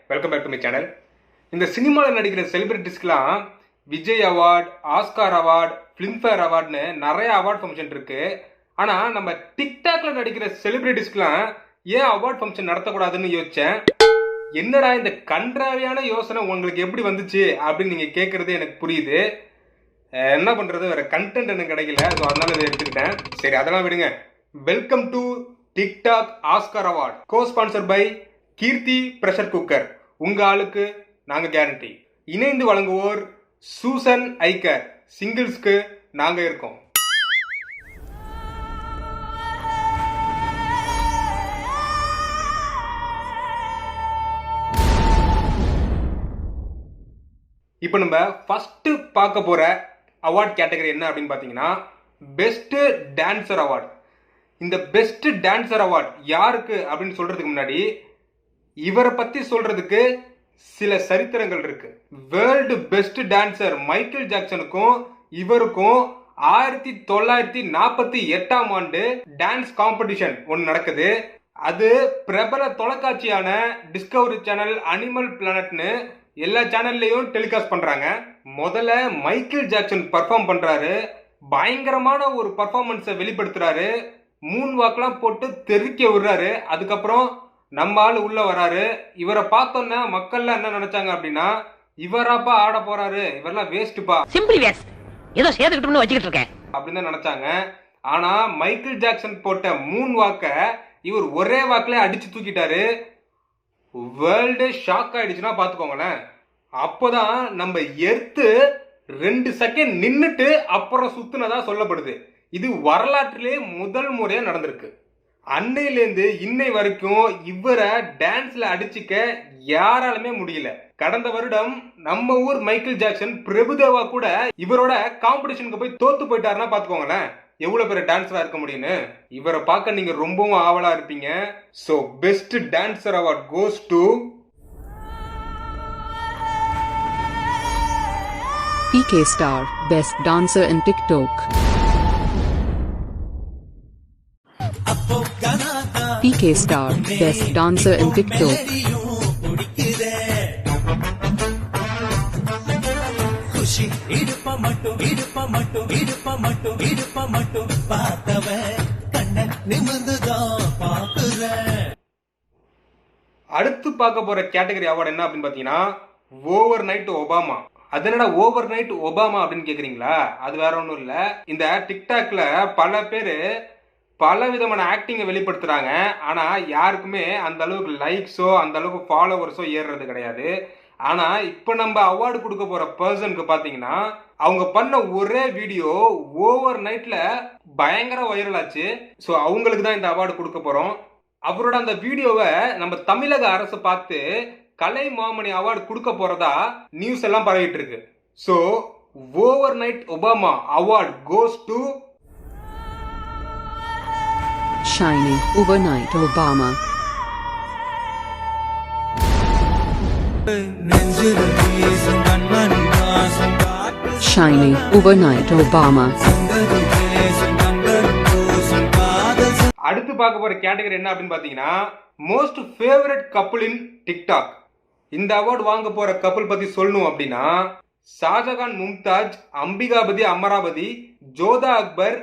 Welcome back to my channel. இந்த சினிமாவில் நடிக்கிற செலிபிரிட்டிஸ்க்குலாம் Vijay award, Oscar award, Filmfare அவார்டுன்னு நிறைய அவார்ட் ஃபங்க்ஷன் இருக்கு. ஆனால் நம்ம டிக்டாக்ல நடிக்கிற செலிபிரிட்டிஸ்க்குலாம் ஏன் அவார்ட் ஃபங்க்ஷன் நடத்தக்கூடாதுன்னு யோசிச்சேன். என்னடா இந்த கன்றாவியான யோசனை உங்களுக்கு எப்படி வந்துச்சு அப்படின்னு நீங்கள் கேட்குறது எனக்கு புரியுது. என்ன பண்ணுறது, வேறு கண்டென்ட் எனக்கு கிடைக்கல. ஸோ அதனால இதை எடுத்துக்கிட்டேன். சரி, அதெல்லாம் விடுங்க. Welcome to TikTok Oscar award, co sponsor by Keerthi pressure cooker. உங்க ஆளுக்கு நாங்க கேரண்டி. இணைந்து வழங்குவோர் சூசன் ஐக்கர். சிங்கிள்ஸ்க்கு நாங்க இருக்கோம். இப்போ நம்ம ஃபர்ஸ்ட் பார்க்க போற அவார்ட் கேட்டகரி என்ன அப்படின்னு பார்த்தீங்கன்னா பெஸ்ட் டான்சர் அவார்ட். இந்த பெஸ்ட் டான்சர் அவார்ட் யாருக்கு அப்படின்னு சொல்றதுக்கு முன்னாடி இவரை பத்தி சொல்றதுக்கு சில சரித்திரங்கள் இருக்கு. வேர்ல்டு பெஸ்ட் டான்சர் மைக்கேல் ஜாக்சனுக்கும் இவருக்கும் 1948 டான்ஸ் காம்படிஷன் ஒன்று நடக்குது. அது பிரபல தொலைக்காட்சியான டிஸ்கவரி சேனல், அனிமல் பிளானட்னு எல்லா சேனல்லையும் டெலிகாஸ்ட் பண்றாங்க. முதல்ல மைக்கேல் ஜாக்சன் பர்ஃபார்ம் பண்றாரு. பயங்கரமான ஒரு பர்ஃபார்மன்ஸை வெளிப்படுத்துறாரு. மூன் வாக்லாம் போட்டு தெறிக்க விடுறாரு. அதுக்கப்புறம் நம்ம ஆளு உள்ள வராரு. இவரை பார்த்தோன்னா மக்கள்லாம் என்ன நினைச்சாங்க அப்படின்னா, இவராப்பா ஆட போறாரு, இவரெல்லாம் வேஸ்ட்பா, சிம்பிளி வேஸ்ட், ஏதோ சேர்த்துக்கிட்டு வச்சுக்கிட்டு இருக்கேன் அப்படின்னு தான் நினைச்சாங்க. ஆனா மைக்கேல் ஜாக்சன் போட்ட மூன் வாக்க இவர் ஒரே வாக்கிலே அடிச்சு தூக்கிட்டாரு. வேர்ல்டு ஷாக் ஆயிடுச்சுன்னா பாத்துக்கோங்களேன். அப்போதான் நம்ம எர்த்து 2 செகண்ட் நின்னுட்டு அப்புறம் சுத்துனதா சொல்லப்படுது. இது வரலாற்றிலே முதல் முறையா நடந்திருக்கு. அன்னையிலேருந்து இன்னை வரைக்கும் இவரை டான்ஸ்ல அடிச்சுக்க யாராலுமே முடியல. கடந்த வருடம் நம்ம ஊர் மைக்கேல் ஜாக்சன் பிரபுதேவா கூட இவரோட காம்படிஷனுக்கு போய் தோத்து போயிட்டாருன்னா பாத்துக்கோங்களேன் எவ்வளவு பெரிய டான்ஸரா இருக்க முடியும்னு. இவரை பார்க்க நீங்க ரொம்பவும் ஆவலா இருப்பீங்க. So best dancer award goes to PK Star, Best Dancer in TikTok. PK Star, Best Dancer in TikTok. அடுத்து பார்க்க போற கேட்டகரி அவார்டு என்ன அப்படின்னு பாத்தீங்கன்னா ஓவர் நைட் ஒபாமா. அது என்னடா ஓவர் நைட் ஒபாமா அப்படின்னு கேக்குறீங்களா? அது வேற ஒன்றும் இல்லை. இந்த டிக்டாக்ல பல பேர் பல விதமான ஆக்டிங்கை வெளிப்படுத்துறாங்க. ஆனா யாருக்குமே அந்த அளவுக்கு லைக்ஸோ அந்த அளவுக்கு ஃபாலோவர்ஸோ ஏறுறது கிடையாது. ஆனா இப்ப நம்ம அவார்டு கொடுக்க போற பர்சனுக்கு பாத்தீங்கன்னா அவங்க பண்ண ஒரே வீடியோ ஓவர் நைட்ல பயங்கர வைரல் ஆச்சு. ஸோ அவங்களுக்கு தான் இந்த அவார்டு கொடுக்க போறோம். அவரோட அந்த வீடியோவை நம்ம தமிழக அரசு பார்த்து கலை மாமணி அவார்டு கொடுக்க போறதா நியூஸ் எல்லாம் பரவிட்டு இருக்கு. So over night Obama award goes to Shiny Overnight Obama. Shiny Overnight Obama. அடுத்து பார்க்க போற கேட்டகரி என்ன அப்படின்னு பாத்தீங்கன்னா most favourite couple in TikTok. இந்த அவார்டு வாங்க போற கப்புள் பத்தி சொல்லணும் அப்படின்னா ஷாஜகான் மும்தாஜ், அம்பிகாபதி அமராவதி, ஜோதா அக்பர்,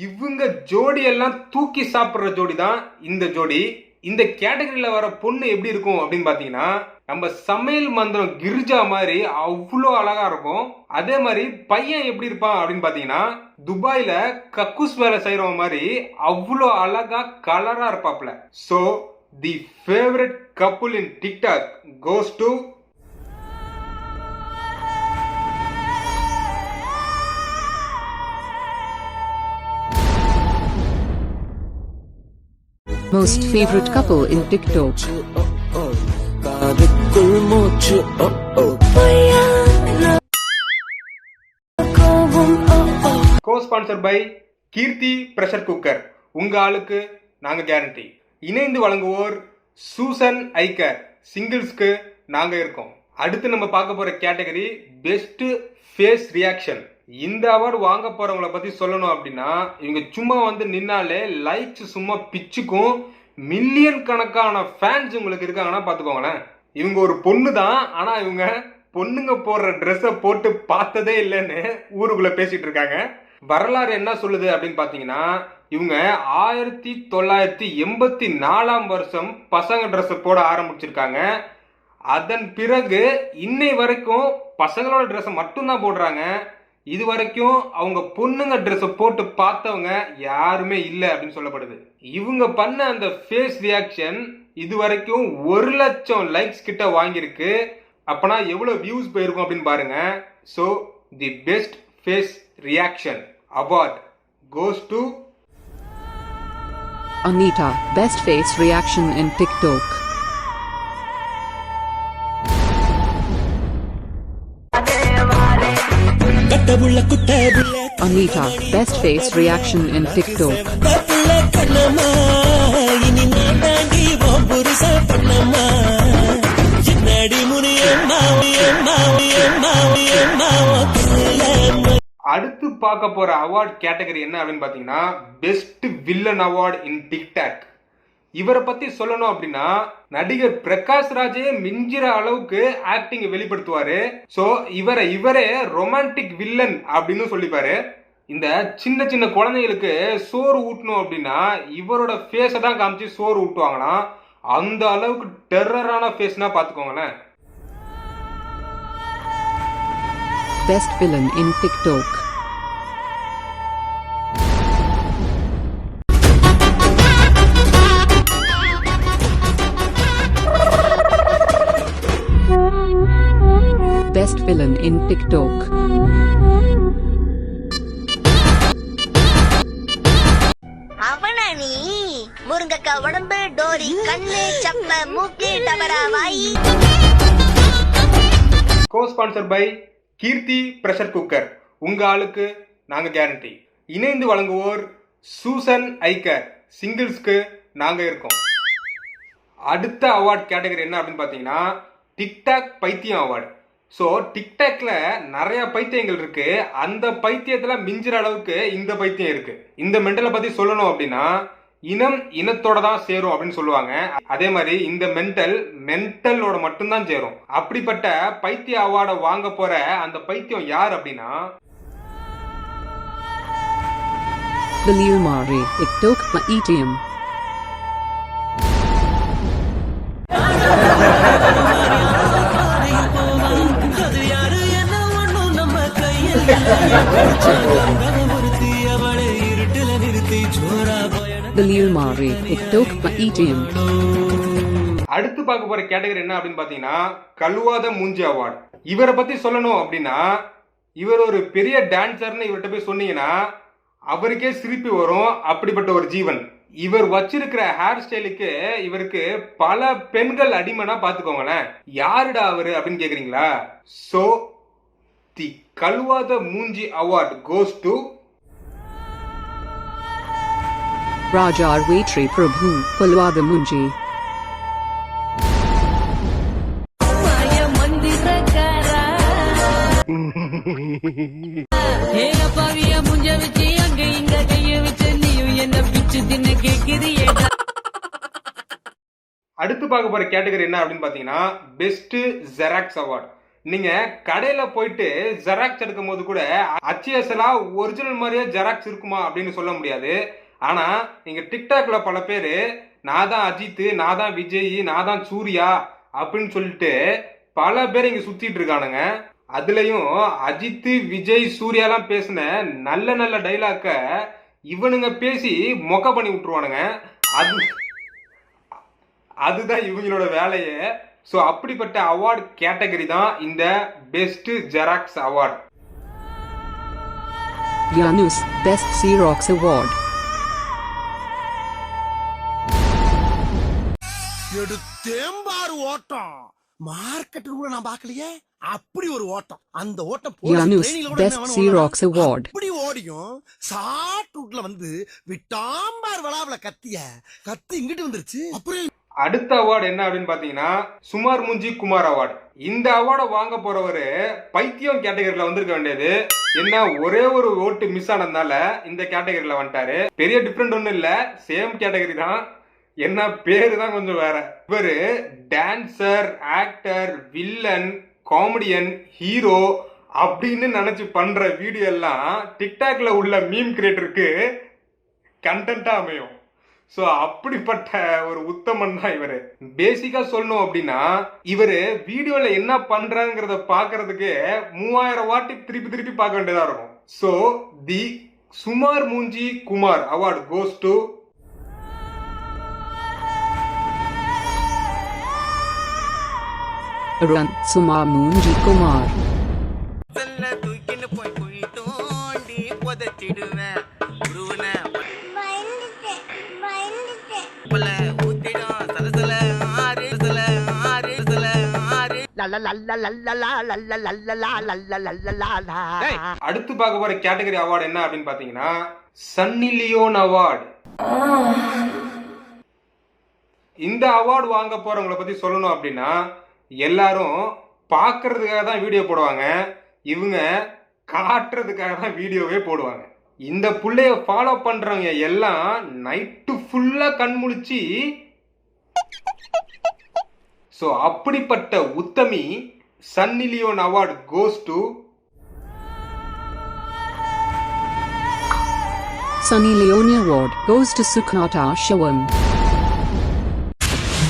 இவங்க ஜோடி எல்லாம் தூக்கி சாப்பிடுற ஜோடி தான் இந்த ஜோடி. இந்த கேட்டகரியில வர பொண்ணு எப்படி இருக்கும் அப்படின்னு பாத்தீங்கன்னா நம்ம சமையல் மந்திரம் கிரிஜா மாதிரி அவ்வளோ அழகா இருக்கும். அதே மாதிரி பையன் எப்படி இருப்பான் அப்படின்னு பாத்தீங்கன்னா துபாயில கக்கூஸ் வேலை செய்யறவங்க மாதிரி அவ்வளோ அழகா கலரா இருப்பாப்ல. So the favourite couple in TikTok goes to Most favorite couple in TikTok. Co-sponsored by Keerthi pressure cooker. உங்க ஆளுக்கு நாங்க கேரண்டி. இணைந்து வழங்குவோர் சூசன் ஐக்கர். சிங்கிள்ஸ்க்கு நாங்க இருக்கோம். அடுத்து நம்ம பார்க்க போற கேட்டகரி பெஸ்ட் ஃபேஸ் ரியாக்ஷன். இந்த அவார்டு வாங்க போறவங்கள பத்தி சொல்லணும் அப்படின்னா இவங்க சும்மா வந்து நின்னாலே லைக்ஸ் சும்மா பிச்சுக்கும். மில்லியன் கணக்கான ஃபேன்ஸ் உங்களுக்கு இருக்காங்கன்னா பாத்துக்கோங்களேன். இவங்க ஒரு பொண்ணு தான், ஆனா இவங்க பொண்ணுங்க போடுற ட்ரெஸ்ஸை போட்டு பார்த்ததே இல்லைன்னு ஊருக்குள்ள பேசிட்டு இருக்காங்க. வரலாறு என்ன சொல்லுது அப்படின்னு பாத்தீங்கன்னா, இவங்க 1984 பசங்க ட்ரெஸ் போட ஆரம்பிச்சிருக்காங்க. அதன் பிறகு இன்னை வரைக்கும் பசங்களோட ட்ரெஸ் மட்டும்தான் போடுறாங்க. இது வரைக்கும் அவங்க பொண்ணுங்க ட்ரெஸ் போட்டு பார்த்தவங்க யாருமே இல்லை அப்படின்னு சொல்லப்படுது. இவங்க பண்ண அந்த ஃபேஸ் ரியாக்ஷன் இது வரைக்கும் 1,00,000 லைக்ஸ் கிட்ட வாங்கியிருக்கு. அப்பனா எவ்வளவு வியூஸ் போயிருக்கும் அப்படின்னு பாருங்க. So the best face reaction award goes to Anita, best face reaction in TikTok. Anita, best face reaction in TikTok. அடுத்து பார்க்க போற அவார்ட் கேட்டகரி என்ன அப்படின்னு பாத்தீங்கன்னா, பெஸ்ட் வில்லன் அவார்ட் இன் டிக்டாக். இவரை பத்தி சொல்லணும் அப்படின்னா, நடிகர் பிரகாஷ் ராஜே மிஞ்சிற அளவுக்கு ஆக்டிங் வெளிப்படுத்துவாரு. சோ இவரே ரொமான்டிக் வில்லன் அப்படின்னு சொல்லிப்பாரு. இந்த சின்ன சின்ன குழந்தைகளுக்கு சோறு ஊட்டணும் அப்படின்னா இவரோட ஃபேஸை தான் காமிச்சு சோறு ஊட்டுவாங்கன்னா, அந்த அளவுக்கு டெரரான ஃபேஸ்னா பாத்துக்கோங்களேன். Best villain in TikTok. Best villain in TikTok. அவனா நீ முருங்கக்கா உடம்பு டோரி கண்ணு சப்ப மூக்கு டபரா வாயி. கோ-ஸ்பான்சர் பை கீர்த்தி பிரஷர் குக்கர். உங்க ஆளுக்கு நாங்க கேரண்டி. இணைந்து வழங்குவோர் சூசன் ஐகர். சிங்கிள்ஸ்க்கு நாங்க இருக்கோம். அடுத்த அவார்ட் கேட்டகரி என்ன அப்படின்னு பாத்தீங்கன்னா, டிக்டாக் பைத்தியம் அவார்டு. ஸோ டிக்டாக்ல நிறைய பைத்தியங்கள் இருக்கு. அந்த பைத்தியத்துல மிஞ்சிற அளவுக்கு இந்த பைத்தியம் இருக்கு. இந்த மெண்டலை பத்தி சொல்லணும் அப்படின்னா, இனம் இனத்தோட தான் சேரும் அப்படின்னு சொல்லுவாங்க. அதே மாதிரி இந்த மென்டலோட மட்டும்தான் சேரும். அப்படிப்பட்ட பைத்திய அவார்டை வாங்க போற அந்த பைத்தியம் யார் அப்படின்னா, Vilumari, TikTok paityam. Vilumari, TikTok paityam. அடுத்து பார்க்க போற கேட்டகரி என்ன அப்படின்னு பாத்தீங்கன்னா, கழுவாத மூஞ்சி அவார்டு. இவரை பத்தி சொல்லணும் அப்படின்னா, இவர் ஒரு பெரிய டான்சர்னு இவர்கிட்ட போய் சொன்னீங்கன்னா அவருக்கே சிரிப்பு வரும். அப்படிப்பட்ட ஒரு ஜீவன். இவர் வச்சிருக்கிற ஹேர் ஸ்டைலுக்கு இவருக்கு பல பெண்கள் அடிமைனா பாத்துக்கோங்களேன். யாருடா அவரு அப்படின்னு கேக்குறீங்களா? சோ தி கழுவாத மூஞ்சி award goes to Raja Vetri Prabhu, Kalwada Munji. அடுத்து பார்க்க போற கேட்டகரி என்ன அப்படின்னு பாத்தீங்கன்னா, பெஸ்ட் ஜெராக்ஸ் அவார்ட். நீங்க கடையில போயிட்டு ஜெராக்ஸ் எடுக்கும் போது கூட அச்சியசலா ஒரிஜினல் மாதிரியே ஜெராக்ஸ் இருக்குமா அப்படின்னு சொல்ல முடியாது. ஆனா நீங்க டிக்டாக்ல பல பேரு நான் தான் அஜித், நான் தான் விஜய், நான் தான் சூர்யா அப்படின்னு சொல்லிட்டு பல பேர் இங்க சுத்திட்டு இருக்கானுங்க. அதுலயும் அஜித், விஜய், சூர்யாலாம் பேசின நல்ல நல்ல டைலாக்க இவனுங்க பேசி மொக்க பண்ணி விட்டுருவானுங்க. அதுதான் இவங்களோட வேலையே. சோ அப்படிப்பட்ட அவார்ட் கேட்டகரி தான் இந்த best xerox award. Yanus, Best Xerox Award. எடுத்தேம்பாரு ஓட்டம் மார்க்கெட் கூட நான் பார்க்கலையே. அப்படி ஒரு ஓட்டம். அந்த ஓட்டம் Yanus, Best Xerox Award. அப்படி ஓடியும் ஷார்ட் ரூட்ல வந்து விட்டாம்பார் வளாவல கத்தி இங்கிட்டு வந்துருச்சு. அப்புறம் அடுத்த அவார்டு என்ன அப்படின்னு பாத்தீங்கன்னா, சுமார் முஞ்சி குமார் அவார்டு. இந்த அவார்டை வாங்க போறவரு பைத்தியம் கேட்டகரியில வந்திருக்க வேண்டியது. என்ன ஒரே ஒரு ஓட்டு மிஸ் ஆனதுனால இந்த கேட்டகரியில வந்துட்டாரு. பெரிய டிஃபரெண்ட் ஒன்றும் இல்ல, சேம் கேட்டகரி தான். என்ன பேரு தான் கொஞ்சம் வேற. இவரு dancer, actor, villain, comedian, hero அப்படின்னு நினைச்சு பண்ற வீடியோ எல்லாம் டிக்டாக்ல உள்ள மீம் கிரியேட்டருக்கு கண்டென்ட்டா அமையும். ஸோ அப்படிப்பட்ட ஒரு உத்தமன் தான் இவரு. பேசிக்கா சொல்லணும் அப்படின்னா இவரு வீடியோல என்ன பண்றாங்கிறத பாக்குறதுக்கு 3000 வாட்டி திருப்பி பார்க்க வேண்டியதா இருக்கும். ஸோ தி சுமார் மூஞ்சி Kumar award goes to Run Sumar Moonji Kumar. அடுத்து பார்க்க போற கேட்டகரி அவார்டு என்ன அப்படின்னு பாத்தீங்கன்னா சன்னி லியோன் அவார்டு. இந்த அவார்டு வாங்க போறவங்களை பத்தி சொல்லணும் அப்படின்னா எல்லாரும் பார்க்கறதுக்காக தான் வீடியோ போடுவாங்க, இவங்க காட்டுறதுக்காக தான் வீடியோவே போடுவாங்க. இந்த புள்ளைய ஃபாலோ பண்றவங்க எல்லாம் நைட்டு ஃபுல்லா கண் முழிச்சு ஸோ அப்படிப்பட்ட உத்தமி Sunny Leone award goes to Sunny Leone Award goes to Sukhnata Shawam.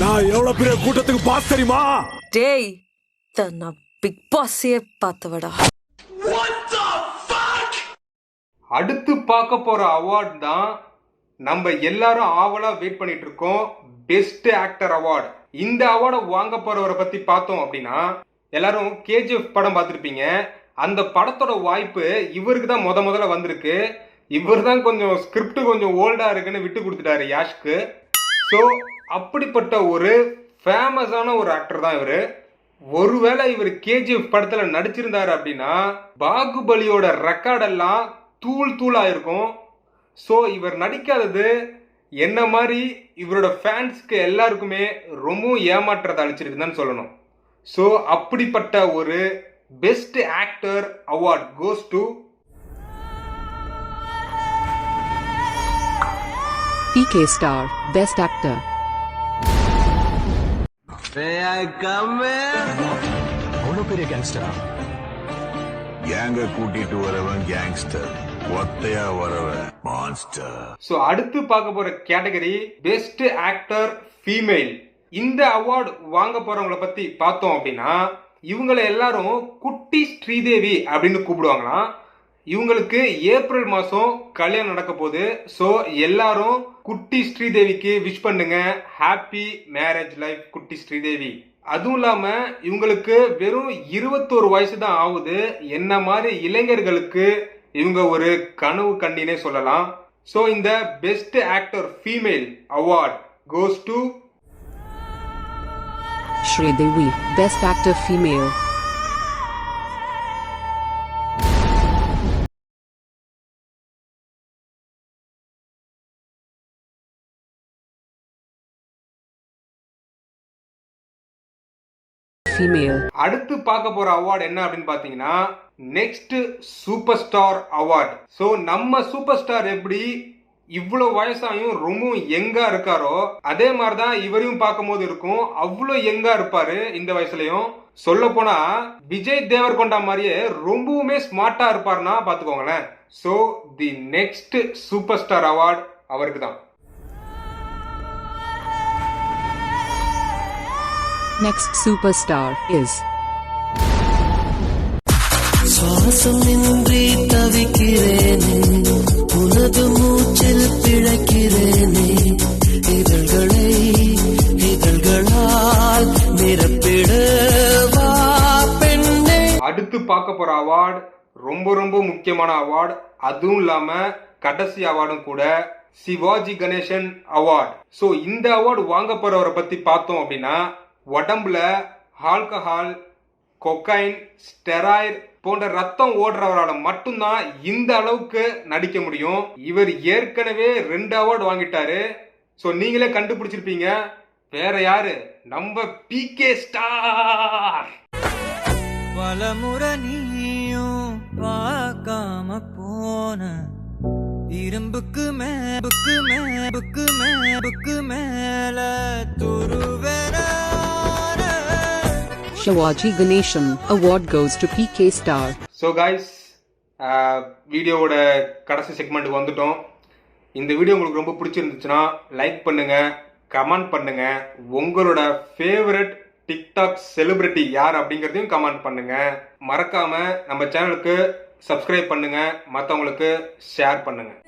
நான் எவ்வளவு பெரிய கூட்டத்துக்கு பாஸ் தெரியுமா? டேய் தன்ன பிக் பாஸே பார்த்தவடா. அடுத்து பார்க்க போற அவார்டு தான் நம்ம எல்லாரும் ஆவலா வெயிட் பண்ணிட்டு இருக்கோம், பெஸ்ட் ஆக்டர் அவார்டு. இந்த அவார்டை வாங்க போறவரை பத்தி பார்த்தோம் அப்படின்னா எல்லாரும் கேஜிஎஃப் படம் பார்த்துருப்பீங்க. அந்த படத்தோட வாய்ப்பு இவருக்கு தான் முதல்ல வந்திருக்கு. இவர் தான் கொஞ்சம் ஸ்கிரிப்ட் கொஞ்சம் ஓல்டா இருக்குன்னு விட்டு கொடுத்துட்டாரு யாஷ்க்கு. ஸோ அப்படிப்பட்ட ஒரு ஃபேமஸான ஒரு ஆக்டர் தான் இவர். ஒருவேளை இவர் கேஜிஎஃப் படத்துல நடிச்சிருந்தாரு அப்படின்னா பாகுபலியோட ரெக்கார்டெல்லாம் தூள் ஆயிருக்கும். ஸோ இவர் நடிக்காதது என்ன மாதிரி இவரோட ஃபேன்ஸ்க்கு எல்லாருக்குமே ரொம்ப ஏமாற்றத்தை அளிச்சிருக்குன்னு சொல்லணும். ஸோ அப்படிப்பட்ட ஒரு best actor award goes to PK Star Best Actor. அவ்வளவு பெரிய கேங்ஸ்டரா? கேங்க கூட்டிட்டு வரவன் கேங்ஸ்டர், ஒத்தையா வரவன் மான்ஸ்டர். ஸோ அடுத்து பார்க்க போற கேட்டகரி பெஸ்ட் ஆக்டர் ஃபீமேல். இந்த அவார்டு வாங்க போறவங்களை பத்தி பார்த்தோம் அப்படின்னா இவங்களை எல்லாரும் குட்டி ஸ்ரீதேவி அப்படின்னு கூப்பிடுவாங்களாம். இவங்களுக்கு ஏப்ரல் மாசம் கல்யாணம் நடக்க போகுது. ஸோ எல்லாரும் குட்டி ஸ்ரீதேவிக்கு விஷ் பண்ணுங்க, ஹாப்பி மேரேஜ் லைஃப் குட்டி ஸ்ரீதேவி. அதுவும் இல்லாம இவங்களுக்கு வெறும் 21 வயசு தான் ஆகுது. என்ன மாதிரி இளைஞர்களுக்கு இவங்க ஒரு கனவு கண்டினே சொல்லலாம். ஸோ இந்த best actor female award goes to Sridevi Best Actor Female. Female. அடுத்து பார்க்க போற அவார்டு என்ன அப்படின்னு பாத்தீங்கன்னா next super star award. So நம்ம சூப்பர் ஸ்டார் எப்படி இவ்வளவு வயசாயும் ரொம்ப யங்கா இருக்காரோ அதே மாதிரிதான் இவரையும் பார்க்கும் போது இருக்கும். அவ்வளவு யங்கா இருப்பாரு இந்த வயசுலயும். சொல்ல போனா விஜய் தேவர்கொண்டா மாதிரியே ரொம்பவுமே ஸ்மார்ட்டா இருப்பாருன்னா பாத்துக்கோங்களேன். So the next super star award அவருக்கு தான். Next superstar is சுவாசம் இன்றி தவிக்கிறேனே, உனது மூச்சில் பிழைக்கிறேனே, இதழ்களால் நிரப்பிடவா பெண்ணே. அடுத்து பார்க்க போற அவார்டு ரொம்ப முக்கியமான அவார்டு. அதுவும் இல்லாம கடைசி அவார்டும் கூட, சிவாஜி கணேசன் அவார்டு. ஸோ இந்த அவார்டு வாங்க போறவரை பத்தி பார்த்தோம் அப்படின்னா உடம்புல ஆல்கஹால், கொக்கைன், ஸ்டெராய்டு போன்ற ரத்தம் ஓடுறவரால மட்டும்தான் இந்த அளவுக்கு நடிக்க முடியும். இவர் ஏற்கனவே 2 அவார்டு வாங்கிட்டாரு. ஸோ நீங்களே கண்டுபிடிச்சிருப்பீங்க, வேற யாரு, நம்ம பிகே ஸ்டார். பலமுறை நீயும் பார்க்காம போன இரும்புக்கு மேல துருவேன Shivaji Ganeshan award goes to PK Star. So guys, வீடியோவோட கடைசி செக்மெண்ட்டுக்கு வந்துட்டோம். இந்த வீடியோ உங்களுக்கு ரொம்ப பிடிச்சிருந்துச்சுன்னா லைக் பண்ணுங்கள், கமெண்ட் பண்ணுங்கள். உங்களோட ஃபேவரட் டிக்டாக் செலிபிரிட்டி யார் அப்படிங்கிறதையும் கமெண்ட் பண்ணுங்கள். மறக்காமல் நம்ம சேனலுக்கு சப்ஸ்கிரைப் பண்ணுங்கள், மற்றவங்களுக்கு ஷேர் பண்ணுங்கள்.